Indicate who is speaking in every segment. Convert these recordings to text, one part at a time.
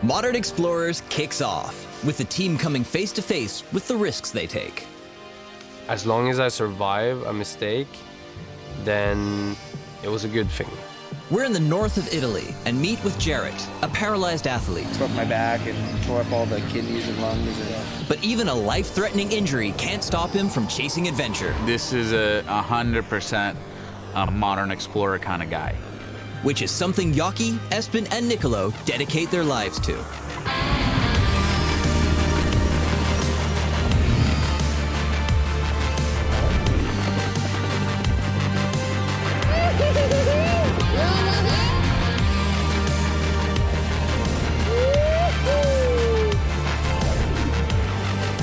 Speaker 1: Modern Explorers kicks off, with the team coming face to face with the risks they take.
Speaker 2: As long as I survive a mistake, then it was a good thing.
Speaker 1: We're in the north of Italy and meet with Jarrett, a paralyzed athlete.
Speaker 3: Broke my back and tore up all the kidneys and lungs.
Speaker 1: But even a life-threatening injury can't stop him from chasing adventure.
Speaker 4: This is 100% a modern explorer kind of guy.
Speaker 1: Which is something Yoki, Espen, and Nicolo dedicate their lives to.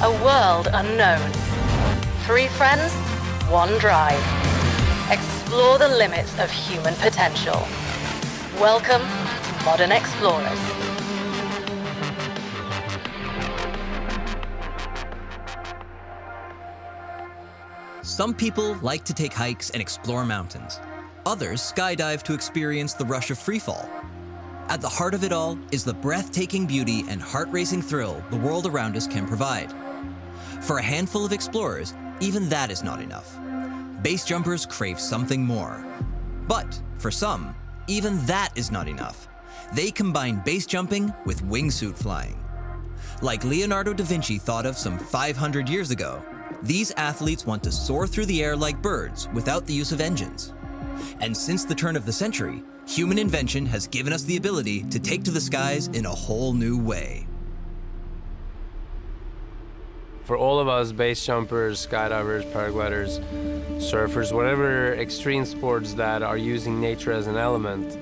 Speaker 5: A world unknown. 3 friends, 1 drive. Explore the limits of human potential. Welcome to Modern Explorers.
Speaker 1: Some people like to take hikes and explore mountains. Others skydive to experience the rush of freefall. At the heart of it all is the breathtaking beauty and heart-racing thrill the world around us can provide. For a handful of explorers, even that is not enough. Base jumpers crave something more. But for some, even that is not enough. They combine base jumping with wingsuit flying. Like Leonardo da Vinci thought of some 500 years ago, these athletes want to soar through the air like birds without the use of engines. And since the turn of the century, human invention has given us the ability to take to the skies in a whole new way.
Speaker 2: For all of us, base jumpers, skydivers, paragliders, surfers, whatever extreme sports that are using nature as an element,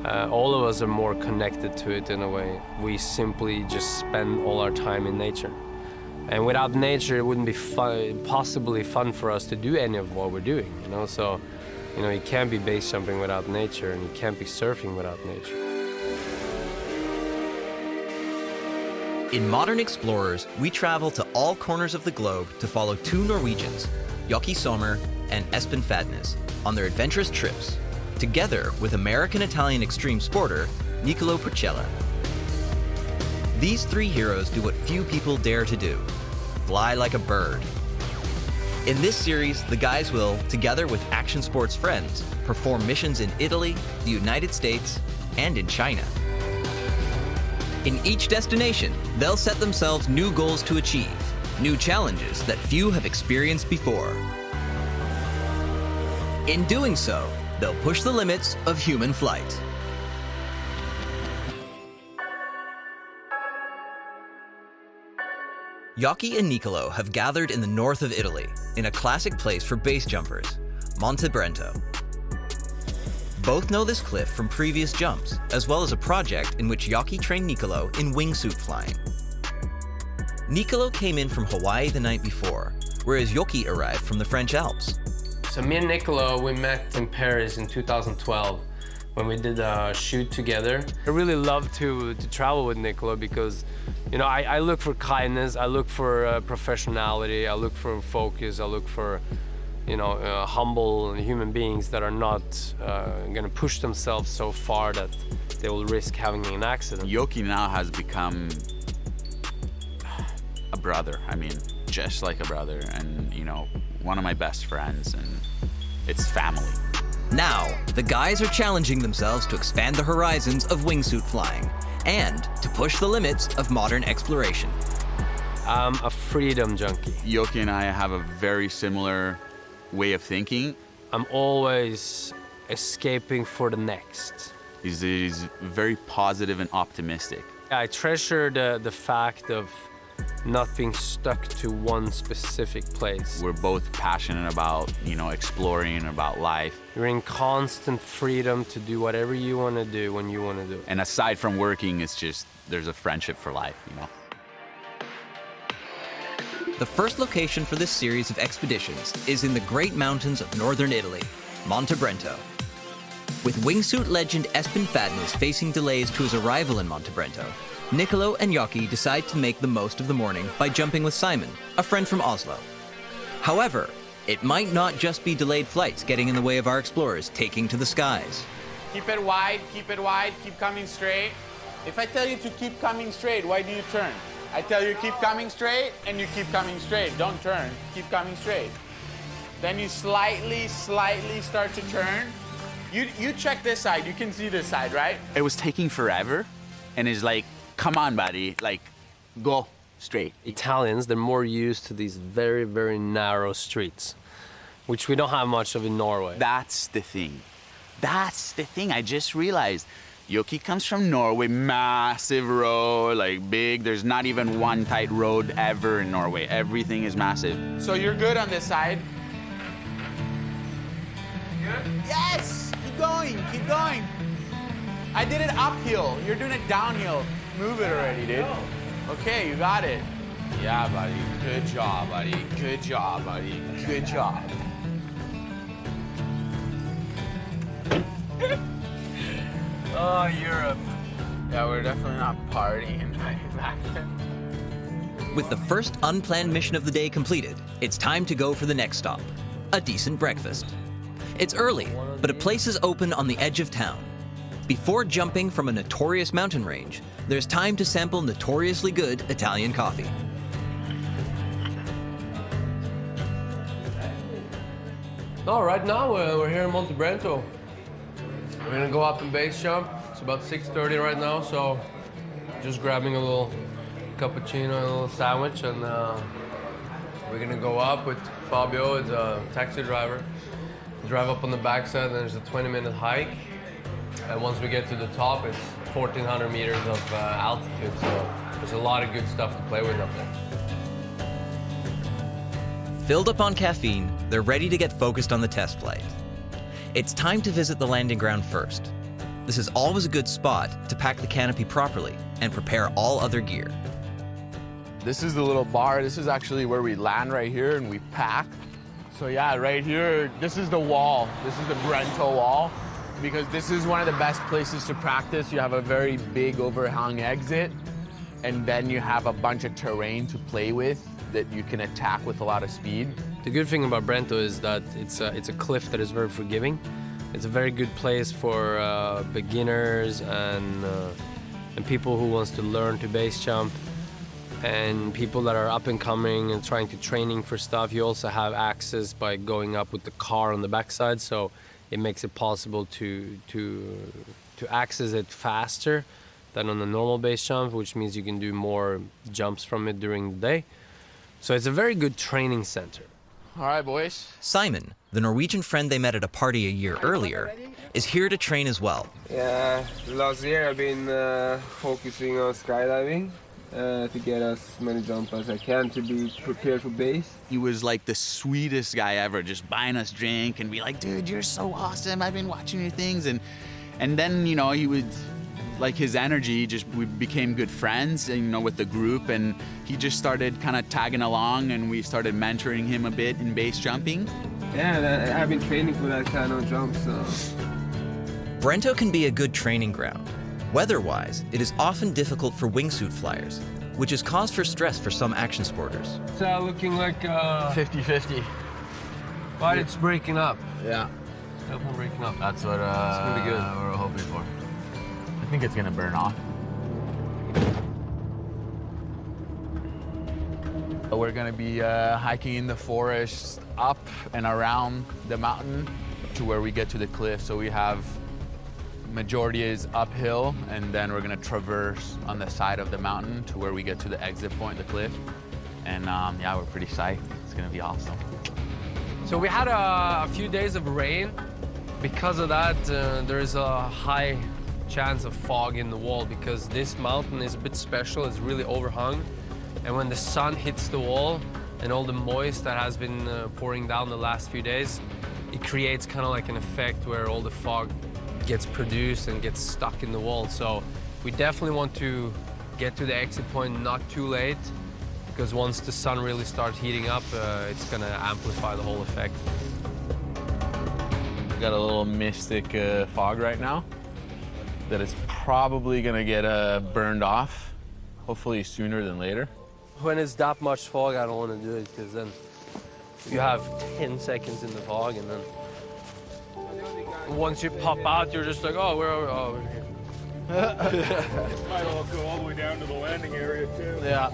Speaker 2: all of us are more connected to it in a way. We simply just spend all our time in nature. And without nature, it wouldn't be possibly fun for us to do any of what we're doing, you know? So, you know, you can't be base jumping without nature, and you can't be surfing without nature.
Speaker 1: In Modern Explorers, we travel to all corners of the globe to follow 2 Norwegians, Yoki Sommer and Espen Fadnes, on their adventurous trips, together with American-Italian extreme sporter Nicolo Porcella. These 3 heroes do what few people dare to do: fly like a bird. In this series, the guys will, together with action sports friends, perform missions in Italy, the United States, and in China. In each destination, they'll set themselves new goals to achieve, new challenges that few have experienced before. In doing so, they'll push the limits of human flight. Yoki and Nicolo have gathered in the north of Italy, in a classic place for base jumpers, Monte Brento. Both know this cliff from previous jumps, as well as a project in which Yoki trained Nicolo in wingsuit flying. Nicolo came in from Hawaii the night before, whereas Yoki arrived from the French Alps.
Speaker 2: So me and Nicolo, we met in Paris in 2012 when we did a shoot together. I really love to travel with Nicolo because, you know, I look for kindness, I look for professionality, I look for focus, I look for, you know, humble human beings that are not gonna push themselves so far that they will risk having an accident.
Speaker 4: Yoki now has become a brother. I mean, just like a brother, and, you know, one of my best friends, and it's family.
Speaker 1: Now, the guys are challenging themselves to expand the horizons of wingsuit flying and to push the limits of modern exploration.
Speaker 2: I'm a freedom junkie.
Speaker 4: Yoki and I have a very similar way of thinking.
Speaker 2: I'm always escaping for the next.
Speaker 4: He's very positive and optimistic.
Speaker 2: I treasure the fact of not being stuck to one specific place.
Speaker 4: We're both passionate about, you know, exploring, about life.
Speaker 2: You're in constant freedom to do whatever you want to do when you want to do it.
Speaker 4: And aside from working, it's just, there's a friendship for life, you know?
Speaker 1: The first location for this series of expeditions is in the great mountains of northern Italy, Monte Brento. With wingsuit legend Espen Fadnes facing delays to his arrival in Monte Brento, Nicolo and Yoki decide to make the most of the morning by jumping with Simon, a friend from Oslo. However, it might not just be delayed flights getting in the way of our explorers taking to the skies.
Speaker 6: Keep it wide, keep coming straight. If I tell you to keep coming straight, why do you turn? I tell you keep coming straight, and you keep coming straight. Don't turn, keep coming straight. Then you slightly start to turn. You check this side, you can see this side, right?
Speaker 4: It was taking forever, and it's like, come on, buddy, like, go straight.
Speaker 2: Italians, they're more used to these very, very narrow streets, which we don't have much of in Norway.
Speaker 4: That's the thing. That's the thing, I just realized. Yoki comes from Norway, massive road, like big. There's not even one tight road ever in Norway. Everything is massive.
Speaker 6: So you're good on this side.
Speaker 2: Good?
Speaker 6: Yes, keep going, keep going. I did it uphill, you're doing it downhill. Move it already, dude. Okay, you got it. Yeah, buddy, good job, buddy. Good job, buddy, good job.
Speaker 2: Oh, Europe.
Speaker 6: Yeah, we're definitely not partying right back then.
Speaker 1: With the first unplanned mission of the day completed, it's time to go for the next stop, a decent breakfast. It's early, but a place is open on the edge of town. Before jumping from a notorious mountain range, there's time to sample notoriously good Italian coffee.
Speaker 2: No, right now we're here in Monte Brento. We're gonna go up and base jump. It's about 6:30 right now, so just grabbing a little cappuccino and a little sandwich, and we're gonna go up with Fabio. It's a taxi driver. Drive up on the backside, and there's a 20-minute hike. And once we get to the top, it's 1,400 meters of altitude, so there's a lot of good stuff to play with up there.
Speaker 1: Filled up on caffeine, they're ready to get focused on the test flight. It's time to visit the landing ground first. This is always a good spot to pack the canopy properly and prepare all other gear.
Speaker 6: This is the little bar. This is actually where we land right here and we pack. So yeah, right here, this is the wall. This is the Brento wall, because this is one of the best places to practice. You have a very big overhang exit, and then you have a bunch of terrain to play with that you can attack with a lot of speed.
Speaker 2: The good thing about Brento is that it's a cliff that is very forgiving. It's a very good place for beginners and people who wants to learn to base jump, and people that are up and coming and trying to training for stuff. You also have access by going up with the car on the backside, so it makes it possible to access it faster than on a normal base jump, which means you can do more jumps from it during the day. So it's a very good training center.
Speaker 6: All right, boys.
Speaker 1: Simon, the Norwegian friend they met at a party a year earlier, is here to train as well.
Speaker 7: Yeah, last year I've been focusing on skydiving to get as many jumps as I can to be prepared for base.
Speaker 4: He was like the sweetest guy ever, just buying us drink and be like, dude, you're so awesome. I've been watching your things. And then, you know, he would, like his energy, we became good friends, and, you know, with the group, and he just started kind of tagging along, and we started mentoring him a bit in base jumping.
Speaker 7: Yeah, I've been training for that kind of jump, so.
Speaker 1: Brento can be a good training ground. Weather-wise, it is often difficult for wingsuit flyers, which is cause for stress for some action sporters.
Speaker 2: It's looking like
Speaker 6: 50-50.
Speaker 2: but it's breaking up.
Speaker 6: Yeah.
Speaker 2: Definitely breaking up.
Speaker 6: That's what
Speaker 2: It's gonna be good.
Speaker 6: we're hoping for. I think it's gonna burn off. We're gonna be hiking in the forest up and around the mountain to where we get to the cliff. So we have majority is uphill, and then we're gonna traverse on the side of the mountain to where we get to the exit point, the cliff. And yeah, we're pretty psyched. It's gonna be awesome.
Speaker 2: So we had a few days of rain. Because of that, there is a high chance of fog in the wall, because this mountain is a bit special. It's really overhung, and when the sun hits the wall and all the moist that has been pouring down the last few days, it creates kind of like an effect where all the fog gets produced and gets stuck in the wall. So we definitely want to get to the exit point not too late, because once the sun really starts heating up, it's gonna amplify the whole effect.
Speaker 6: We got a little mystic fog right now that is probably gonna get burned off, hopefully sooner than later.
Speaker 2: When it's that much fog, I don't want to do it, because then you have 10 seconds in the fog, and then once you pop out, you're just like, oh, where are we? Oh, we're here.
Speaker 8: Might all go all the way down to the landing area too.
Speaker 6: Yeah.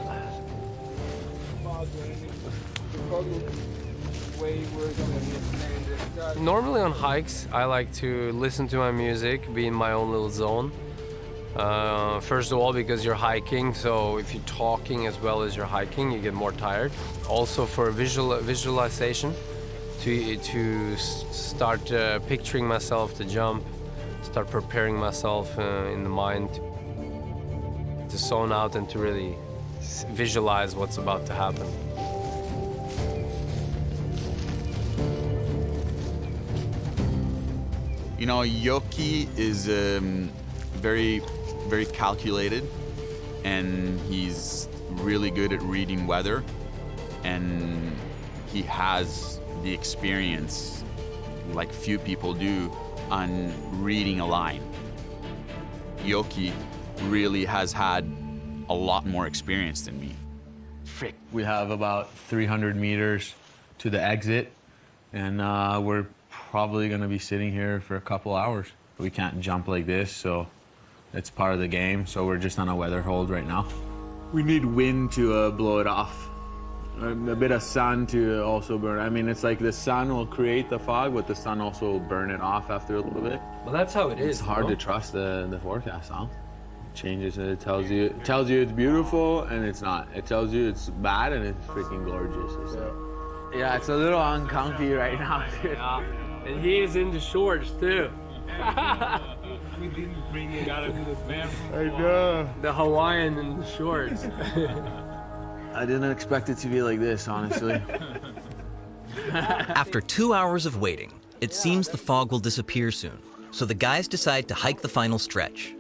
Speaker 2: Normally on hikes, I like to listen to my music, be in my own little zone. First of all, because you're hiking, so if you're talking as well as you're hiking, you get more tired. Also for visualization, to start picturing myself to jump, start preparing myself in the mind to zone out and to really visualize what's about to happen.
Speaker 4: You know, Yoki is very calculated, and he's really good at reading weather, and he has the experience, like few people do, on reading a line. Yoki really has had a lot more experience than me.
Speaker 6: Frick. We have about 300 meters to the exit, and we're probably gonna be sitting here for a couple hours. We can't jump like this, so it's part of the game, so we're just on a weather hold right now. We need wind to blow it off. A bit of sun to also burn. I mean, it's like the sun will create the fog, but the sun also will burn it off after a little bit.
Speaker 2: Well, that's how it is.
Speaker 6: It's hard to trust the forecast, huh? It changes it. It tells you it's beautiful and it's not. It tells you it's bad and it's freaking gorgeous. Yeah, it's a little uncomfy right now, dude.
Speaker 2: Yeah. And he is in the shorts too.
Speaker 8: We didn't bring it out of this van.
Speaker 6: I know.
Speaker 2: The Hawaiian in the shorts.
Speaker 6: I didn't expect it to be like this, honestly.
Speaker 1: After 2 hours of waiting, it seems the fog will disappear soon, so the guys decide to hike the final stretch.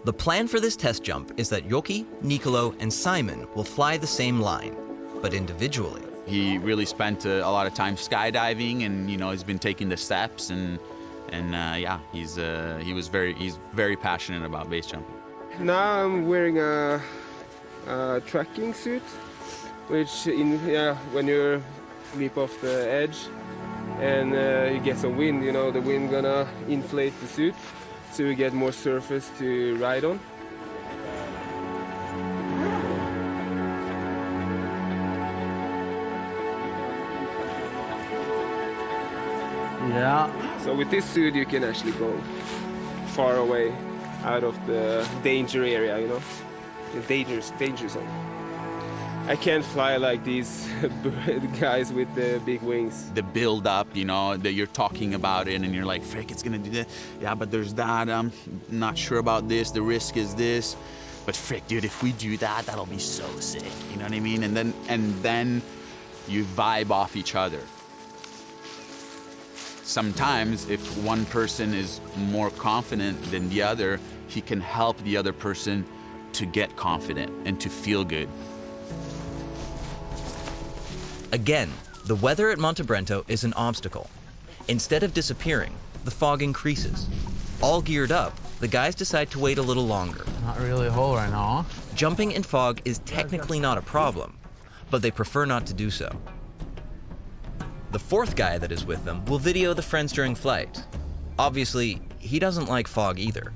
Speaker 1: The plan for this test jump is that Yoki, Nicolo, and Simon will fly the same line, but individually.
Speaker 4: He really spent a lot of time skydiving, and he's been taking the steps, and yeah, he's very passionate about base jumping.
Speaker 7: Now I'm wearing a tracking suit, which when you leap off the edge and you get some wind, the wind gonna inflate the suit, so you get more surface to ride on.
Speaker 6: Yeah.
Speaker 7: So with this suit you can actually go far away out of the danger area, the danger zone. I can't fly like these guys with the big wings.
Speaker 4: The build up, that you're talking about it and you're like, frick, it's gonna do that. Yeah, but there's that, I'm not sure about this, the risk is this. But frick, dude, if we do that, that'll be so sick, you know what I mean? And then you vibe off each other. Sometimes if one person is more confident than the other, he can help the other person to get confident and to feel good.
Speaker 1: Again, the weather at Monte Brento is an obstacle. Instead of disappearing, the fog increases. All geared up, the guys decide to wait a little longer.
Speaker 6: Not really a hole right now, huh?
Speaker 1: Jumping in fog is technically not a problem, but they prefer not to do so. The fourth guy that is with them will video the friends during flight. Obviously, he doesn't like fog either.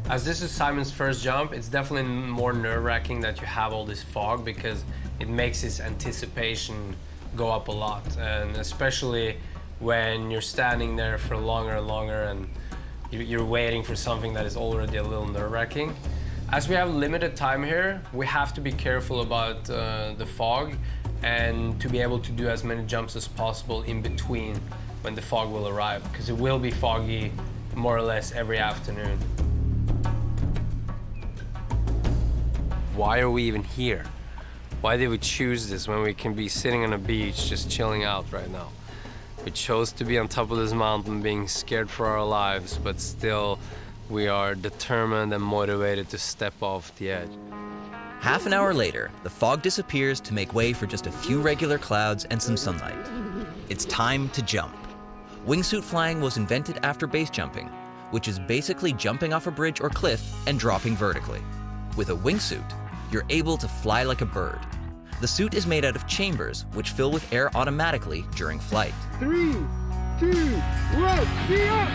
Speaker 2: As this is Simon's first jump, it's definitely more nerve-wracking that you have all this fog, because it makes his anticipation go up a lot. And especially when you're standing there for longer and longer and you're waiting for something that is already a little nerve-wracking. As we have limited time here, we have to be careful about the fog and to be able to do as many jumps as possible in between when the fog will arrive, because it will be foggy more or less every afternoon. Why are we even here? Why did we choose this when we can be sitting on a beach just chilling out right now? We chose to be on top of this mountain being scared for our lives, but still we are determined and motivated to step off the edge.
Speaker 1: Half an hour later, the fog disappears to make way for just a few regular clouds and some sunlight. It's time to jump. Wingsuit flying was invented after base jumping, which is basically jumping off a bridge or cliff and dropping vertically. With a wingsuit, you're able to fly like a bird. The suit is made out of chambers, which fill with air automatically during flight.
Speaker 7: 3, 2, 1, be up!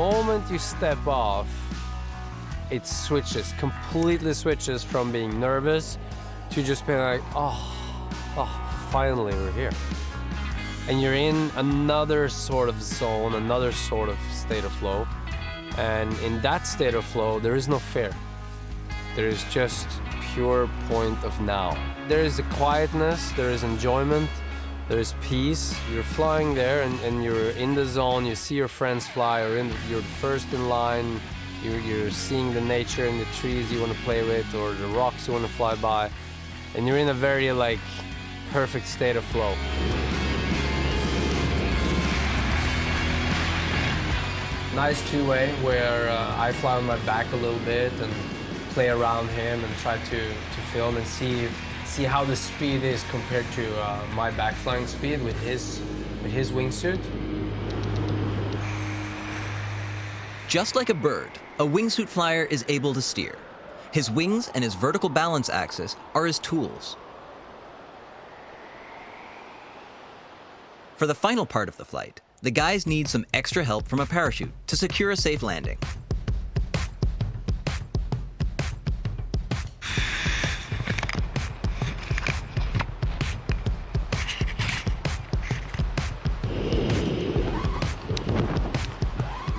Speaker 2: moment you step off, it switches, completely switches from being nervous to just being like, oh, finally we're here. And you're in another sort of zone, another sort of state of flow. And in that state of flow, there is no fear. There is just pure point of now. There is a quietness, there is enjoyment, there is peace. You're flying there and you're in the zone, you see your friends fly, you're first in line, you're seeing the nature and the trees you want to play with or the rocks you want to fly by. And you're in a very like perfect state of flow. Nice two-way where I fly on my back a little bit and play around him and try to film and see how the speed is compared to my back flying speed with his wingsuit.
Speaker 1: Just like a bird, a wingsuit flyer is able to steer. His wings and his vertical balance axis are his tools. For the final part of the flight, the guys need some extra help from a parachute to secure a safe landing.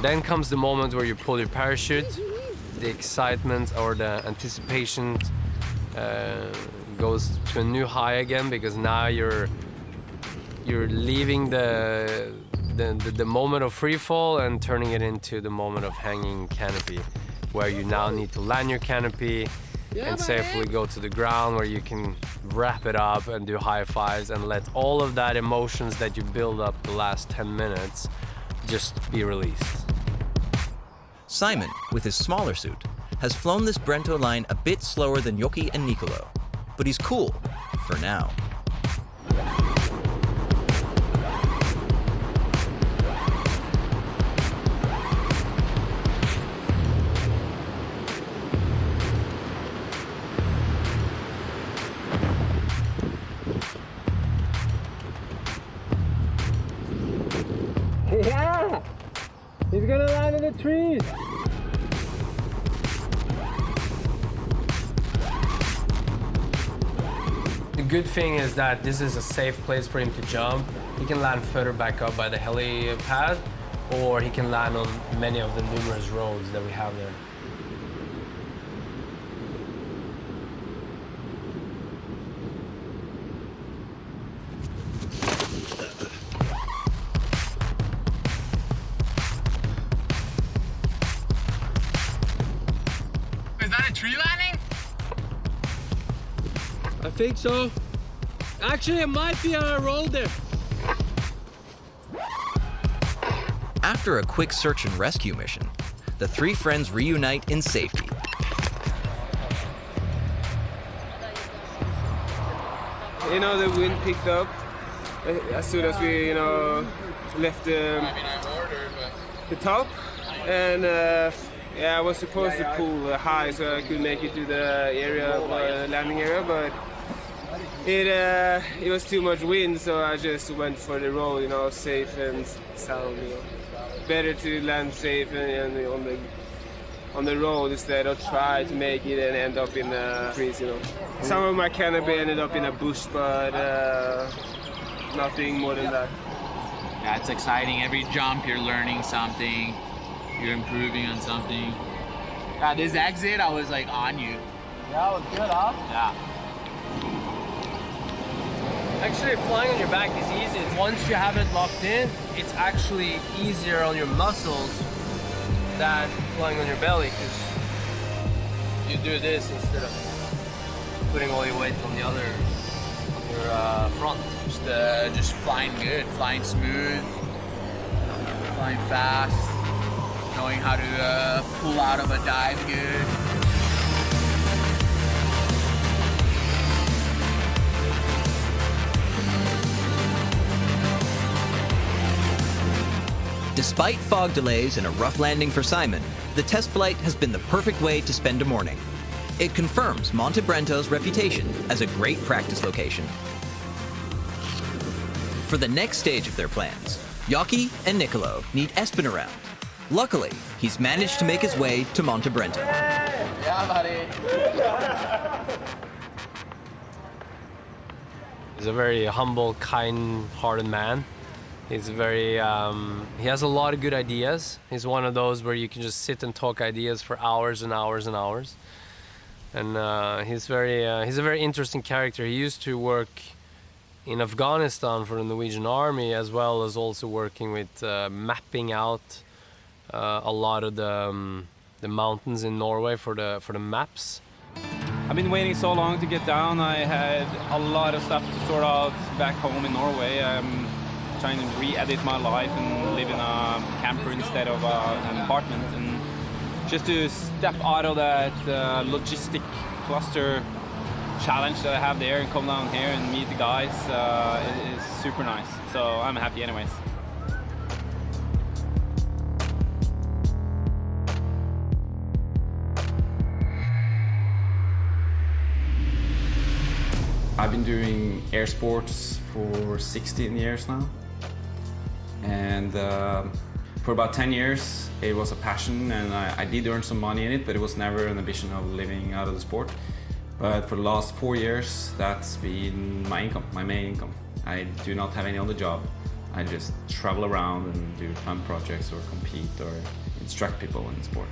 Speaker 2: Then comes the moment where you pull your parachute. The excitement or the anticipation goes to a new high again, because now you're leaving the moment of free fall and turning it into the moment of hanging canopy, where you now need to land your canopy and safely go to the ground, where you can wrap it up and do high fives and let all of that emotions that you build up the last 10 minutes just be released.
Speaker 1: Simon, with his smaller suit, has flown this Brento line a bit slower than Yoki and Nicolo, but he's cool for now.
Speaker 2: Yeah! He's gonna land in the trees! The good thing is that this is a safe place for him to jump. He can land further back up by the helipad, or he can land on many of the numerous roads that we have there.
Speaker 6: Is that a tree landing?
Speaker 2: I think so. Actually, it might be a roll there.
Speaker 1: After a quick search and rescue mission, the three friends reunite in safety.
Speaker 7: You know, the wind picked up as soon as we, you know, left the top, and yeah, I was supposed to pull high so I could make it to the area, landing area, but it was too much wind, so I just went for the roll, you know, safe and sound. You know, better to land safe and on the road instead of try to make it and end up in the trees. You know, some of my canopy ended up in a bush, but nothing more than that.
Speaker 4: Yeah, it's exciting. Every jump you're learning something, you're improving on something. Yeah, this exit, I was like on you.
Speaker 2: That was good, huh?
Speaker 4: Yeah.
Speaker 2: Actually, flying on your back is easy. Once you have it locked in, it's actually easier on your muscles than flying on your belly, because you do this instead of putting all your weight on the other, on your front.
Speaker 4: Just flying good, flying smooth, flying fast, knowing how to pull out of a dive good.
Speaker 1: Despite fog delays and a rough landing for Simon, the test flight has been the perfect way to spend a morning. It confirms Monte Brento's reputation as a great practice location. For the next stage of their plans, Yoki and Nicolo need Espen around. Luckily, he's managed to make his way to Monte Brento.
Speaker 6: Yeah, buddy.
Speaker 2: He's a very humble, kind-hearted man. He's very, he has a lot of good ideas. He's one of those where you can just sit and talk ideas for hours and hours and hours. And he's a very interesting character. He used to work in Afghanistan for the Norwegian army, as well as also working with mapping out a lot of the mountains in Norway for the maps.
Speaker 8: I've been waiting so long to get down. I had a lot of stuff to sort out back home in Norway. I'm trying to re-edit my life and live in a camper instead of an apartment. And just to step out of that logistic cluster challenge that I have there and come down here and meet the guys is super nice. So I'm happy anyways.
Speaker 9: I've been doing air sports for 16 years now, and for about 10 years it was a passion, and I did earn some money in it, but it was never an ambition of living out of the sport. But for the last 4 years, that's been my income, my main income. I do not have any other job. I just travel around and do fun projects or compete or instruct people in the sport.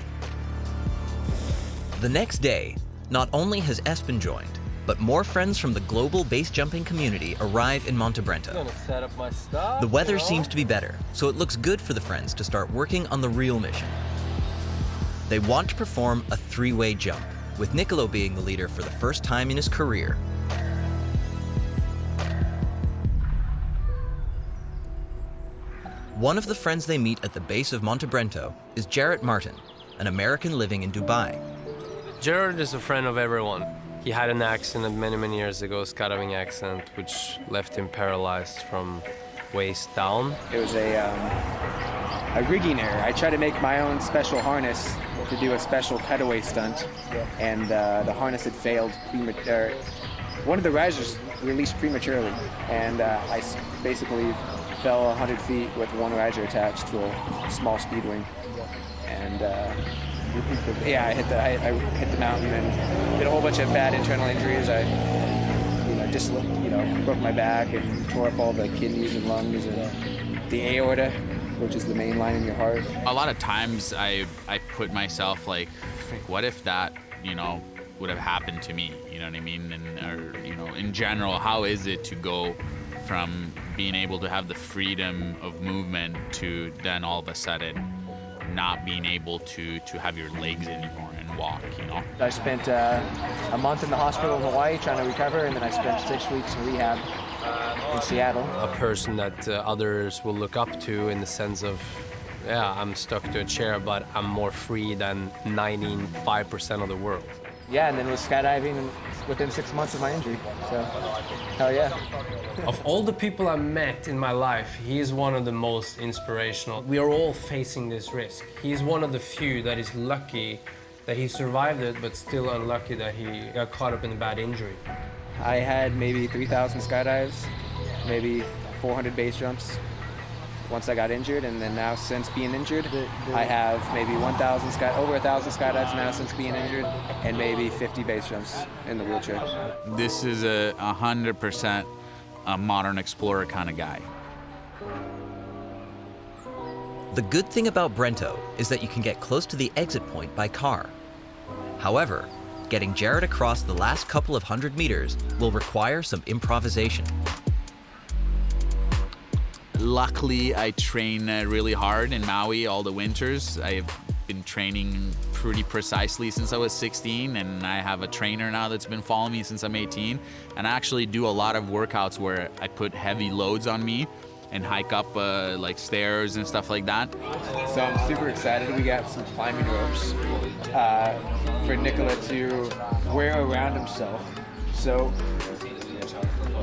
Speaker 1: The next day, not only has Espen joined, but more friends from the global base jumping community arrive in Monte Brento.
Speaker 2: I'm gonna set up my stuff.
Speaker 1: The weather seems to be better, so it looks good for the friends to start working on the real mission. They want to perform a three-way jump, with Nicolo being the leader for the first time in his career. One of the friends they meet at the base of Monte Brento is Jarrett Martin, an American living in Dubai.
Speaker 2: Jared is a friend of everyone. He had an accident many years ago, skydiving accident, which left him paralyzed from waist down.
Speaker 3: It was a rigging error. I tried to make my own special harness to do a special cutaway stunt, and the harness had failed. One of the risers released prematurely, and I basically fell 100 feet with one riser attached to a small speed wing. And yeah, I hit the mountain and did a whole bunch of bad internal injuries. I broke my back and tore up all the kidneys and lungs and the aorta, which is the main line in your heart.
Speaker 4: A lot of times I put myself like, what if that, would have happened to me, you know what I mean? Or in general, how is it to go from being able to have the freedom of movement to then all of a sudden not being able to have your legs anymore and walk,
Speaker 3: I spent a month in the hospital in Hawaii trying to recover, and then I spent 6 weeks in rehab in Seattle.
Speaker 2: A person that others will look up to in the sense of, yeah, I'm stuck to a chair, but I'm more free than 95% of the world.
Speaker 3: Yeah, and then was skydiving within 6 months of my injury, so hell yeah.
Speaker 2: Of all the people I met in my life, he is one of the most inspirational. We are all facing this risk. He's one of the few that is lucky that he survived it, but still unlucky that he got caught up in a bad injury.
Speaker 3: I had maybe 3,000 skydives, maybe 400 base jumps once I got injured, and then now since being injured, I have maybe over 1,000 skydives now since being injured, and maybe 50 base jumps in the wheelchair.
Speaker 4: This is 100% a modern explorer kind of guy.
Speaker 1: The good thing about Brento is that you can get close to the exit point by car. However, getting Jarrett across the last couple of 100 meters will require some improvisation.
Speaker 4: Luckily, I train really hard in Maui all the winters. I've been training pretty precisely since I was 16, and I have a trainer now that's been following me since I'm 18. And I actually do a lot of workouts where I put heavy loads on me and hike up like stairs and stuff like that.
Speaker 3: So I'm super excited. We got some climbing ropes for Nicola to wear around himself. So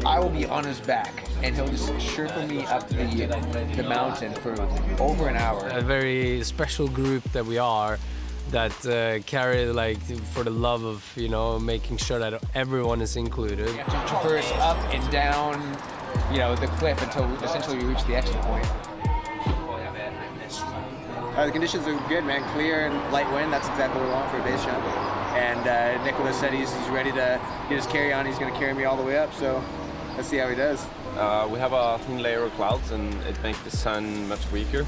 Speaker 3: I will be on his back, and he'll just Sherpa me up the mountain for over an hour.
Speaker 2: A very special group that we are, that carry for the love of making sure that everyone is included.
Speaker 3: You have to traverse up and down, the cliff until essentially we reach the exit point. The conditions are good, man. Clear and light wind. That's exactly what we want for a base jump. And Nicholas said he's ready to get his carry on. He's going to carry me all the way up. So let's see how he does.
Speaker 10: We have a thin layer of clouds, and it makes the sun much weaker.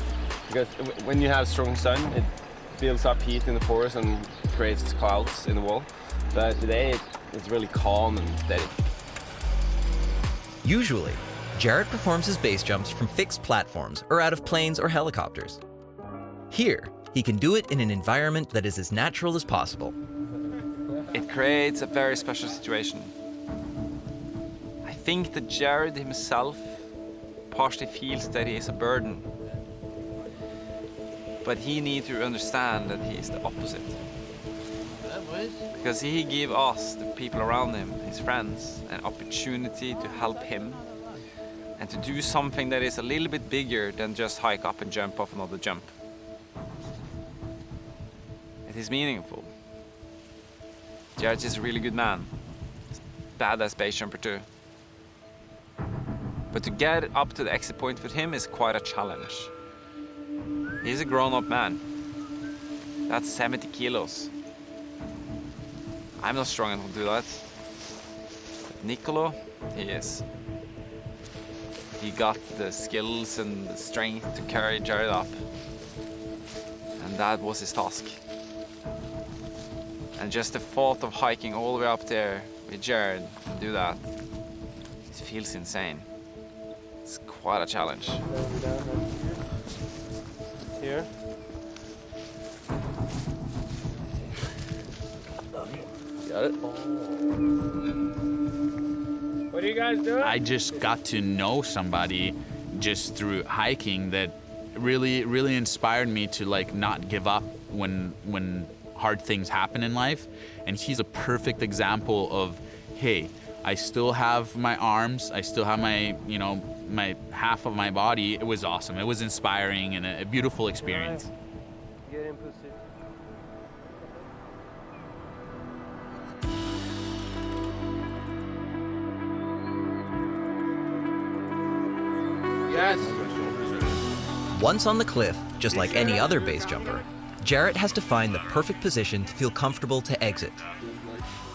Speaker 10: Because when you have strong sun, it builds up heat in the forest and creates clouds in the wall. But today, it's really calm and steady.
Speaker 1: Usually, Jarrett performs his base jumps from fixed platforms or out of planes or helicopters. Here, he can do it in an environment that is as natural as possible.
Speaker 11: It creates a very special situation. I think that Jared himself partially feels that he is a burden. But he needs to understand that he is the opposite. Because he gives us, the people around him, his friends, an opportunity to help him and to do something that is a little bit bigger than just hike up and jump off another jump. It is meaningful. Jared is a really good man. He's a badass base jumper too. But to get up to the exit point with him is quite a challenge. He's a grown-up man. That's 70 kilos. I'm not strong enough to do that. But Nicolo, he is. He got the skills and the strength to carry Jared up. And that was his task. And just the thought of hiking all the way up there with Jared and do that, it feels insane. It's quite a challenge.
Speaker 10: Here. Got it.
Speaker 7: What are you guys doing?
Speaker 4: I just got to know somebody just through hiking that really inspired me to like not give up when hard things happen in life. And he's a perfect example of, hey, I still have my arms, I still have my, my half of my body. It was awesome. It was inspiring and a beautiful experience.
Speaker 10: Get in, pussy.
Speaker 7: Yes.
Speaker 1: Once on the cliff, just like any other base jumper, Jarrett has to find the perfect position to feel comfortable to exit.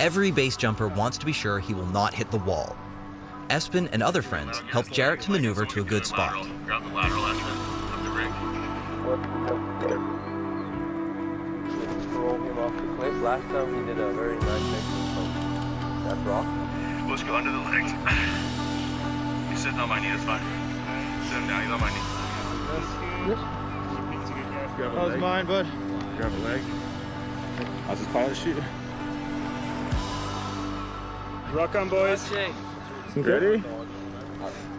Speaker 1: Every base jumper wants to be sure he will not hit the wall. Espen and other friends help Jarrett to maneuver to a good spot.
Speaker 10: Grab the lateral aspect of the rig. Roll him off the cliff. Last time he did a very nice exit from that rock.
Speaker 12: Let's go under the legs. He's sitting on my knee, that's fine. Sitting down, he's on my knee.
Speaker 7: That was mine, bud.
Speaker 12: Grab a leg. How's this pilot shoot?
Speaker 7: Rock on, boys.
Speaker 12: Ready?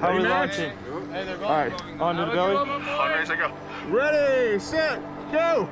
Speaker 7: How are we launching?
Speaker 12: All right.
Speaker 7: Onto the belly.
Speaker 12: On race, I go.
Speaker 7: Ready, set, go!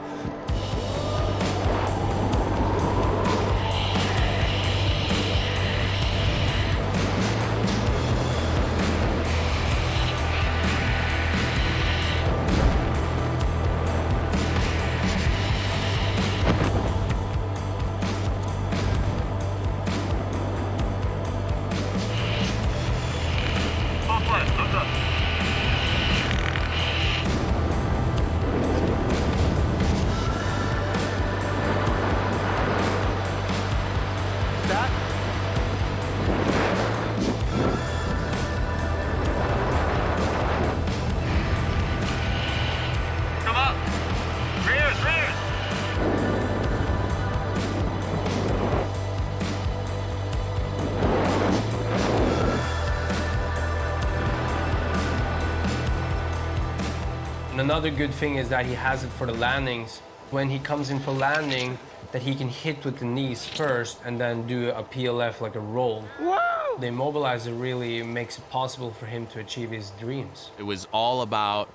Speaker 2: And another good thing is that he has it for the landings. When he comes in for landing, that he can hit with the knees first and then do a PLF like a roll.
Speaker 7: Wow!
Speaker 2: The immobilizer really makes it possible for him to achieve his dreams.
Speaker 4: It was all about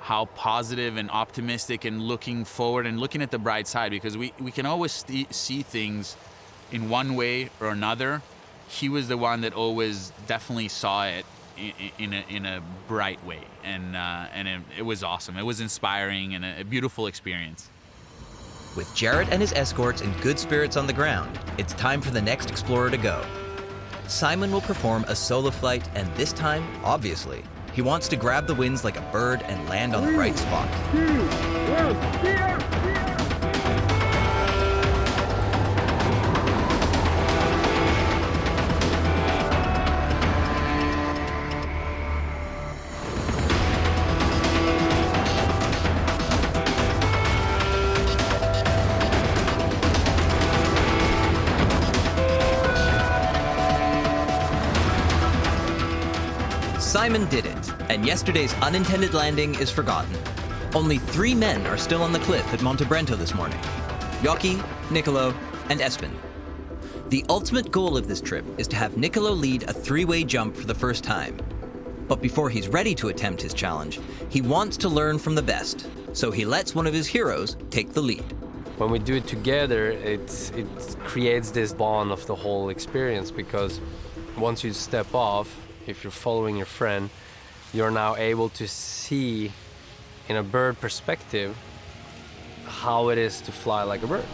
Speaker 4: how positive and optimistic and looking forward and looking at the bright side, because we can always see things in one way or another. He was the one that always definitely saw it in a bright way, and it was awesome. It was inspiring and a beautiful experience.
Speaker 1: With Jarrett and his escorts in good spirits on the ground, it's time for the next explorer to go. Simon will perform a solo flight, and this time, obviously, he wants to grab the winds like a bird and land on the right spot.
Speaker 7: 2, 1.
Speaker 1: Simon did it, and yesterday's unintended landing is forgotten. Only 3 men are still on the cliff at Monte Brento this morning: Jockey, Nicolo, and Espen. The ultimate goal of this trip is to have Nicolo lead a 3-way jump for the first time. But before he's ready to attempt his challenge, he wants to learn from the best, so he lets one of his heroes take the lead.
Speaker 2: When we do it together, it creates this bond of the whole experience, because once you step off, if you're following your friend, you're now able to see in a bird perspective how it is to fly like a bird.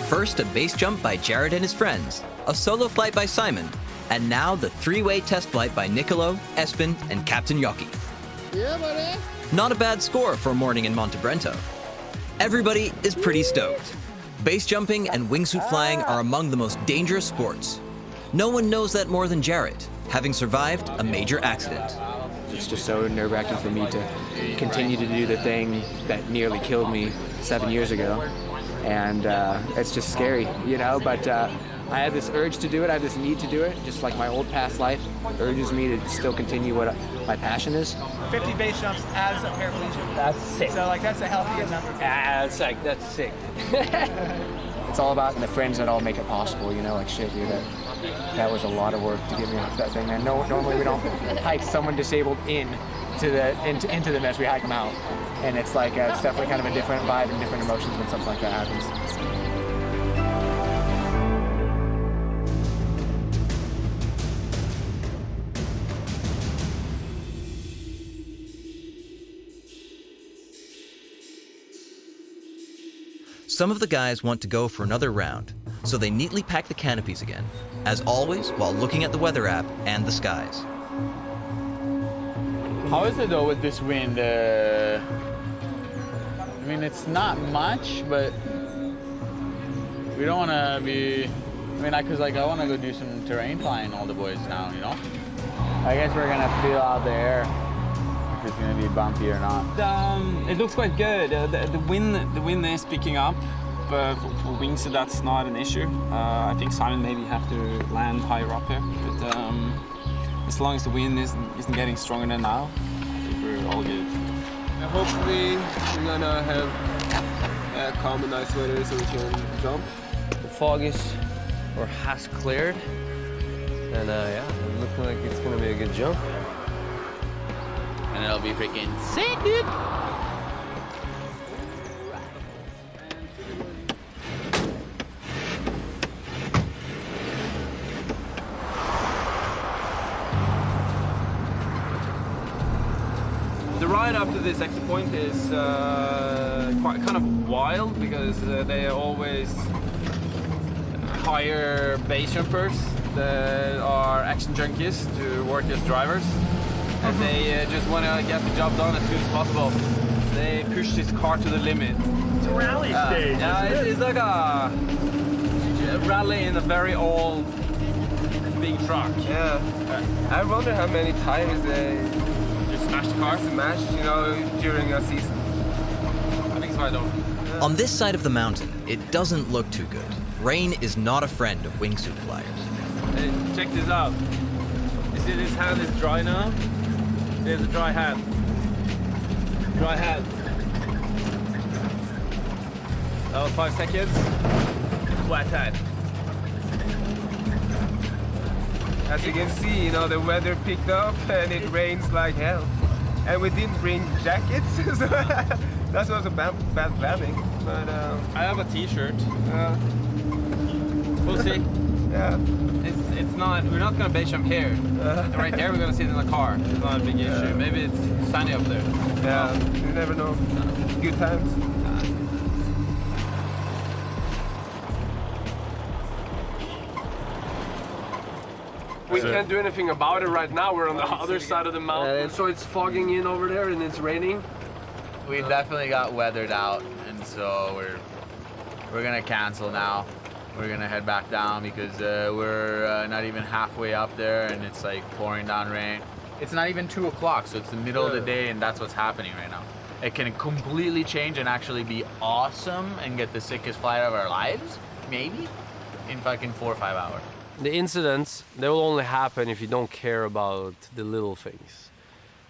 Speaker 1: First, a base jump by Jared and his friends, a solo flight by Simon, and now the 3-way test flight by Nicolo, Espen, and Captain Jockey.
Speaker 13: Yeah, buddy.
Speaker 1: Not a bad score for a morning in Monte Brento. Everybody is pretty stoked. Base jumping and wingsuit flying are among the most dangerous sports. No one knows that more than Jared, having survived a major accident.
Speaker 3: It's just so nerve-wracking for me to continue to do the thing that nearly killed me 7 years ago. And it's just scary, you know, but I have this urge to do it, I have this need to do it, just like my old past life urges me to still continue what my passion is.
Speaker 14: 50 base jumps as a paraplegic.
Speaker 2: That's sick.
Speaker 14: So like that's a healthy number.
Speaker 2: That's sick.
Speaker 3: It's all about the friends that all make it possible, you know, like shit, dude, that was a lot of work to get me off that thing, man. No, normally we don't hike someone disabled into the mess, we hike them out. And it's like, it's definitely kind of a different vibe and different emotions when something like that happens.
Speaker 1: Some of the guys want to go for another round, so they neatly pack the canopies again, as always while looking at the weather app and the skies.
Speaker 4: How is it though with this wind? I mean, it's not much, but we don't want to be. I mean, because I want to go do some terrain flying, all the boys now, you know. I guess we're gonna feel out the air if it's gonna be bumpy or not.
Speaker 8: It looks quite good. The wind is picking up, but for Wingsuit that's not an issue. I think Simon maybe have to land higher up here, but as long as the wind isn't getting stronger than now, I think we're all good.
Speaker 7: Hopefully we're gonna have calm and nice weather so we can jump.
Speaker 2: The fog has cleared, and yeah, it looks like it's gonna be a good jump.
Speaker 4: And it'll be freaking sick, dude.
Speaker 8: The ride up to this exit point is quite kind of wild because they always hire base jumpers that are action junkies to work as drivers, and they just want to get the job done as soon as possible. They push this car to the limit.
Speaker 12: It's a rally stage.
Speaker 8: Yeah, it's like a rally in a very old big truck.
Speaker 7: Yeah. I wonder how many times they
Speaker 8: Just smash the car?
Speaker 7: smash, you know, during a season.
Speaker 8: I think so, I don't.
Speaker 1: On this side of the mountain, it doesn't look too good. Rain is not a friend of wingsuit flyers.
Speaker 8: Hey, check this out. You see this hand is dry now? There's a dry hand. Dry hand. That was 5 seconds. Wet hand.
Speaker 7: As you can see, you know, the weather picked up and it rains like hell. And we didn't bring jackets, so that's also bad planning. But
Speaker 8: I have a t-shirt. We'll see.
Speaker 7: Yeah.
Speaker 8: It's not, we're not gonna base jump here. Right here we're gonna sit in the car. It's not a big issue. Maybe it's sunny up there.
Speaker 7: Yeah, you never know. Good times.
Speaker 2: We can't do anything about it right now. We're on the other side of the mountain, so it's fogging in over there and it's raining.
Speaker 4: We definitely got weathered out, and so we're gonna cancel now. We're gonna head back down because we're not even halfway up there, and it's like pouring down rain. It's not even 2 o'clock, so it's the middle of the day, and that's what's happening right now. It can completely change and actually be awesome and get the sickest flight of our lives, maybe, in fucking 4 or 5 hours.
Speaker 2: The incidents, they will only happen if you don't care about the little things.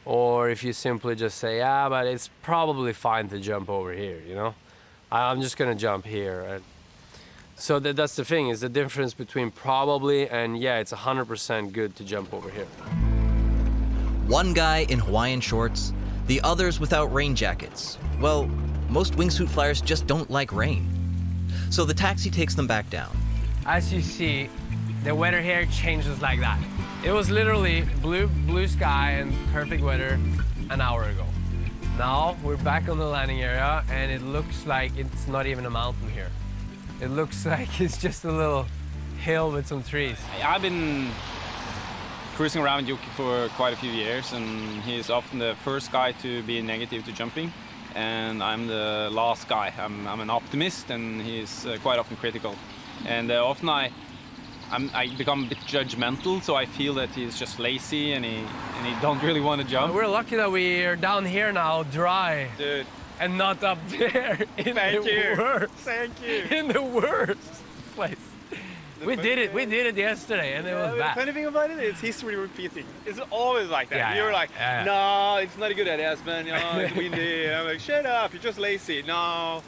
Speaker 2: Or if you simply just say, yeah, but it's probably fine to jump over here, you know? I'm just gonna jump here. And so that's the thing, is the difference between probably and yeah, it's 100% good to jump over here.
Speaker 1: One guy in Hawaiian shorts, the others without rain jackets. Well, most wingsuit flyers just don't like rain. So the taxi takes them back down.
Speaker 2: As you see, the weather here changes like that. It was literally blue sky and perfect weather an hour ago. Now we're back on the landing area and it looks like it's not even a mountain here. It looks like it's just a little hill with some trees.
Speaker 8: I've been cruising around Yuki for quite a few years, and he's often the first guy to be negative to jumping, and I'm the last guy. I'm an optimist, and he's quite often critical. And often I become a bit judgmental, so I feel that he's just lazy and he don't really want to jump.
Speaker 2: We're lucky that we're down here now, dry.
Speaker 8: Dude.
Speaker 2: And not up there in the worst.
Speaker 8: Thank you.
Speaker 2: In the worst place. We did it yesterday and it was bad.
Speaker 13: The funny thing about it is history repeating. It's always like that.
Speaker 2: Yeah,
Speaker 13: You're like,
Speaker 2: yeah.
Speaker 13: no, it's not a good idea, man. You know, it's windy. I'm like, shut up, you're just lazy. No.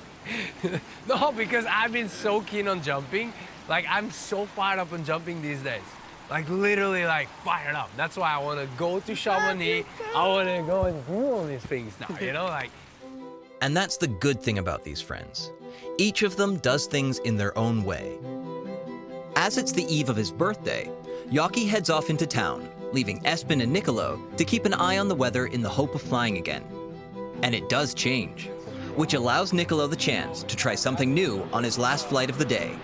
Speaker 2: No, because I've been so keen on jumping. Like, I'm so fired up on jumping these days. Like, literally, like, fired up. That's why I want to go to Chamonix. I want to go and do all these things now, you know? Like.
Speaker 1: And that's the good thing about these friends. Each of them does things in their own way. As it's the eve of his birthday, Yoki heads off into town, leaving Espen and Nicolo to keep an eye on the weather in the hope of flying again. And it does change, which allows Nicolo the chance to try something new on his last flight of the day.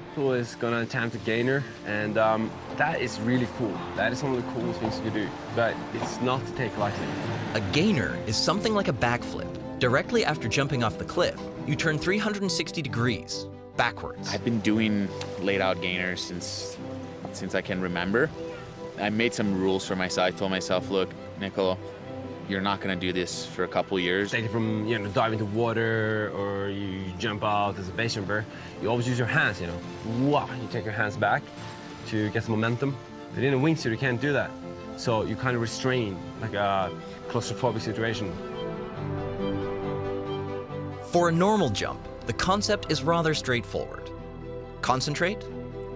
Speaker 15: Nicolo is gonna attempt a gainer, and that is really cool. That is one of the coolest things you can do, but it's not to take lightly.
Speaker 1: A gainer is something like a backflip. Directly after jumping off the cliff, you turn 360 degrees backwards.
Speaker 4: I've been doing laid-out gainers since I can remember. I made some rules for myself. I told myself, look, Nicolo, you're not gonna do this for a couple years.
Speaker 15: Take it from, you know, dive into water or you jump out as a base jumper. You always use your hands, you know. Wow, you take your hands back to get some momentum. But in a wingsuit, you can't do that. So you kind of restrain, like a claustrophobic situation.
Speaker 1: For a normal jump, the concept is rather straightforward. Concentrate,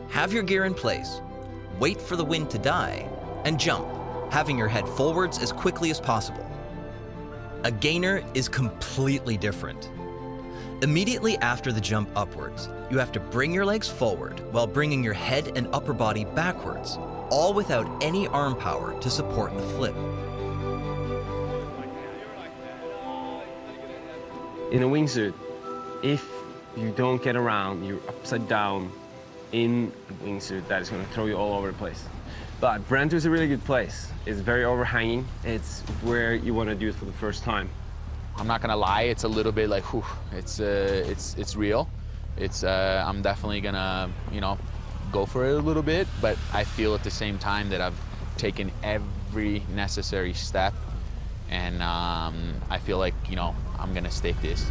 Speaker 1: have your gear in place, wait for the wind to die, and jump, having your head forwards as quickly as possible. A gainer is completely different. Immediately after the jump upwards, you have to bring your legs forward while bringing your head and upper body backwards, all without any arm power to support the flip.
Speaker 15: In a wingsuit, if you don't get around, you're upside down in a wingsuit, that is going to throw you all over the place. But Brento is a really good place. It's very overhanging. It's where you want to do it for the first time.
Speaker 4: I'm not gonna lie, it's a little bit like, whew, it's real. I'm definitely gonna, you know, go for it a little bit, but I feel at the same time that I've taken every necessary step, and I feel like, you know, I'm gonna stake this.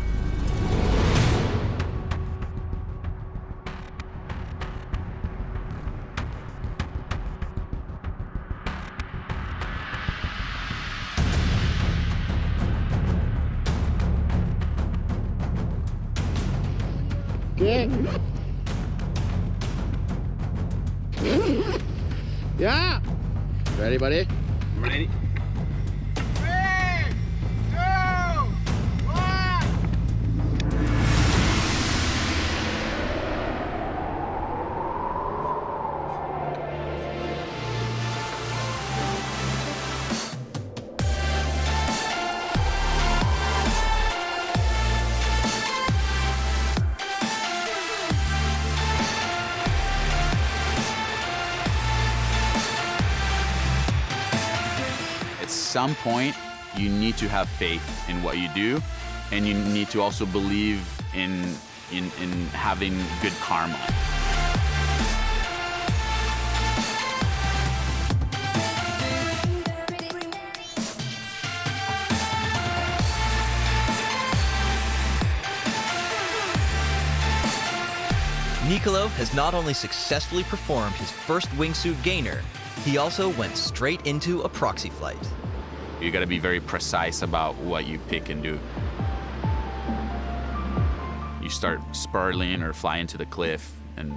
Speaker 16: Okay. Yeah. Ready, buddy?
Speaker 6: Ready.
Speaker 4: At some point, you need to have faith in what you do, and you need to also believe in having good karma.
Speaker 1: Nicolo has not only successfully performed his first wingsuit gainer, he also went straight into a proxy flight.
Speaker 4: You gotta be very precise about what you pick and do. You start spiraling or fly into the cliff, and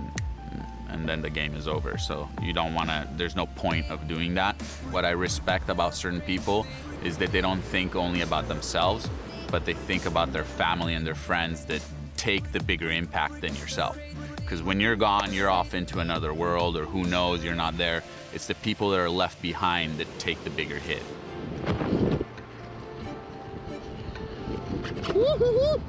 Speaker 4: then the game is over. So you don't wanna, there's no point of doing that. What I respect about certain people is that they don't think only about themselves, but they think about their family and their friends that take the bigger impact than yourself. Because when you're gone, you're off into another world, or who knows, you're not there. It's the people that are left behind that take the bigger hit.
Speaker 16: Woo-hoo-hoo.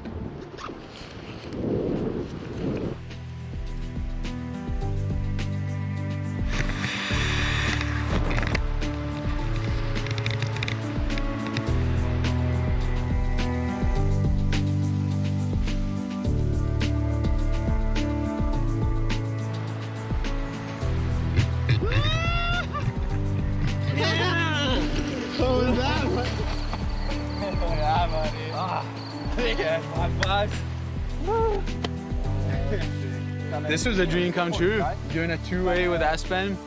Speaker 4: This was a dream come true. Doing a two-way with Espen,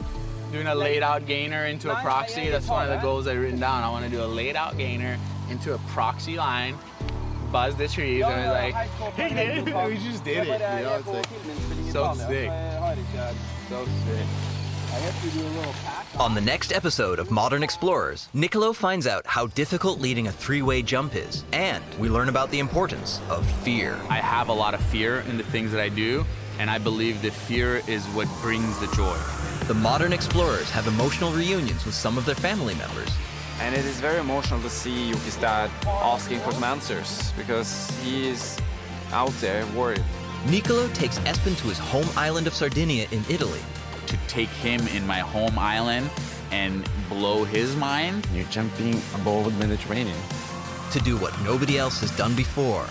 Speaker 4: doing a laid-out gainer into a proxy. That's one of the goals I've written down. I want to do a laid-out gainer into a proxy line, buzz the trees, and I was like, hey, dude, we just did it. You know, it's like so sick. So sick.
Speaker 1: On the next episode of Modern Explorers, Nicolo finds out how difficult leading a three-way jump is, and we learn about the importance of fear.
Speaker 4: I have a lot of fear in the things that I do, and I believe that fear is what brings the joy.
Speaker 1: The Modern Explorers have emotional reunions with some of their family members.
Speaker 11: And it is very emotional to see Yuki's dad asking for some answers, because he is out there worried.
Speaker 1: Nicolo takes Espen to his home island of Sardinia in Italy.
Speaker 4: To take him in my home island and blow his mind.
Speaker 11: You're jumping above the Mediterranean.
Speaker 1: To do what nobody else has done before.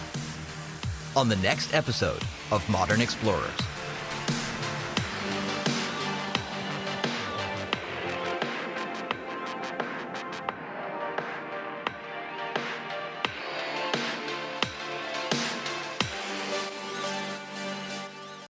Speaker 1: On the next episode of Modern Explorers.